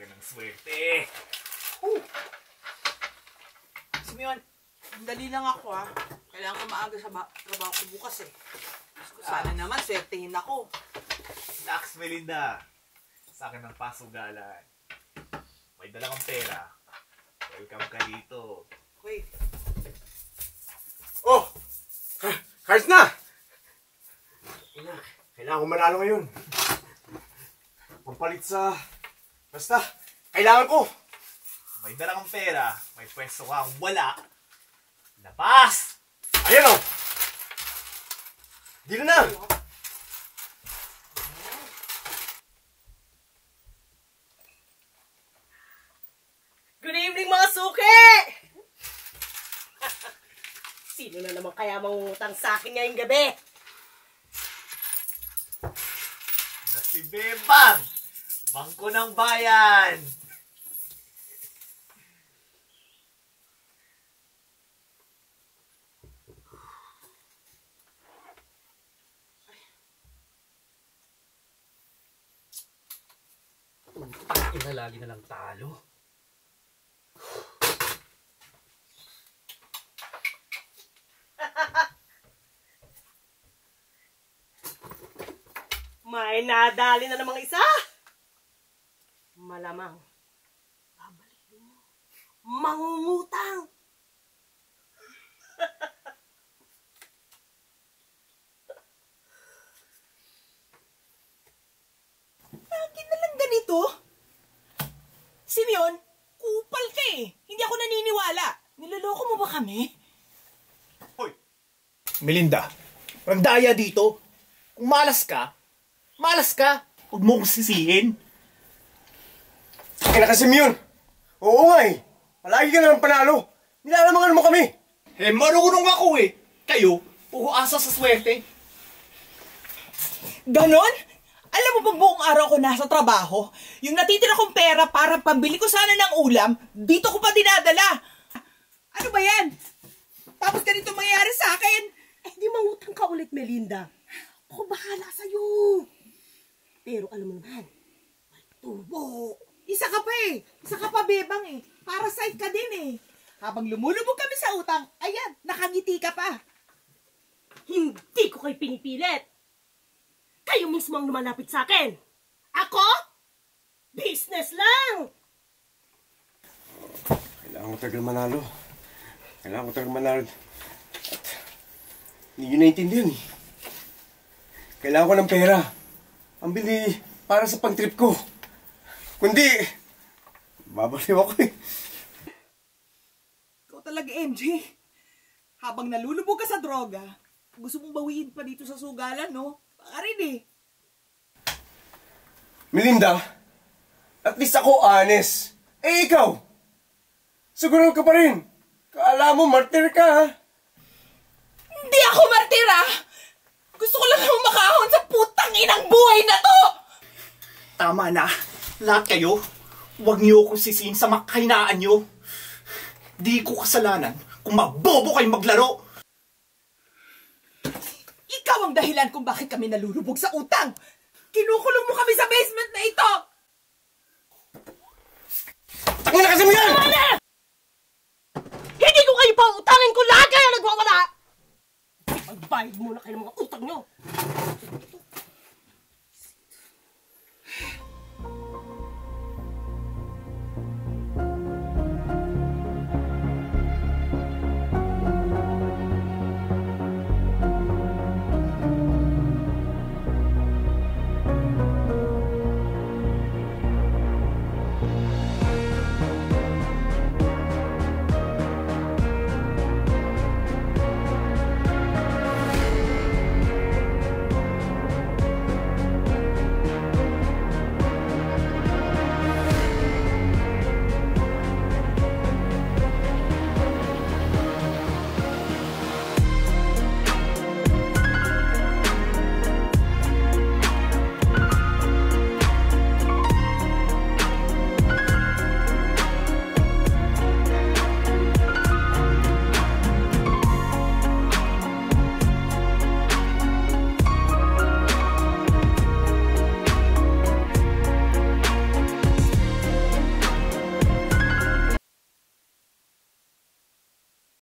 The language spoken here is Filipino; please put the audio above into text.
Akin ng swerte. Simeon, dali lang ako ha. Kailangan ko maaga sa trabaho ko bukas eh. Sana naman, swertehin ako. Naks, Melinda. Sa akin ng pasugalan. May dala kang pera. Welcome ka dito. Wait. Oh! Cards na! Kailangan ko manalo ngayon. Pampalit sa... Basta, kailangan ko! May dala kang pera. May pwesto kang wala. Labas! Ayan o! Dito na! Good evening mga suki! Sino na naman kaya mangungutang sa akin ngayong gabi? Na si Bebang! Bangko ng Bayan! Ina, lagi na lang talo. May nadali na namang isa. Malamang. Babalikin mo. Mangungutang. Akin na lang ganito. Simeon, kupal ka eh. Hindi ako naniniwala. Niloloko mo ba kami? Hoy! Melinda, ang daya dito. Kung malas ka, huwag mo kong sisihin. Akin na kasi Simeon! Oo nga eh! Palagi ka nalang panalo! Nilalamangan mo kami! Eh, marunong ako eh. Kayo, puro asa sa swerte. Ganon? Alam mo bang buong araw ko nasa trabaho? Yung natitira kong pera para pambili ko sana ng ulam, dito ko pa dinadala. Ano ba yan? Tapos ganito mangyayari sa akin? Eh, di mangutang ka ulit, Melinda. Ako bahala sa'yo. Pero alam mo naman, may tubo. Isa ka pa eh. Isa ka pa bebang eh. Para side ka din eh. Habang lumulubog kami sa utang, ayan, nakangiti ka pa. Hindi ko kayo pinipilit. Kayo mismo ang lumalapit sa akin. Ako? Business lang. Kailangan ko talagang manalo. Kailangan ko talagang manalo. At hindi nyo naiintindihan eh. Kailangan ko ng pera. Ang bili para sa pang-trip ko. Kundi, babaliw ako eh. Ikaw talaga, MJ. Habang nalulubog ka sa droga, gusto mong bawiin pa dito sa sugalan, no? Baka rin eh. Melinda, at least ako honest. Eh ikaw, siguro ka pa rin. Kaala mo, martir ka ha? Hindi ako martira! Gusto ko lang naman makahon sa putang inang buhay na to! Tama na. Lahat kayo, huwag niyo akong sisihin sa makahinaan niyo. Di ko kasalanan kung mabobo kayo maglaro. Ikaw ang dahilan kung bakit kami nalulubog sa utang! Kinukulong mo kami sa basement na ito! Tangin na kasi mo yan! Hindi ko kayo pa utangin kung lahat kayo nagwawala. Magbayad muna kayo ng mga utang nyo.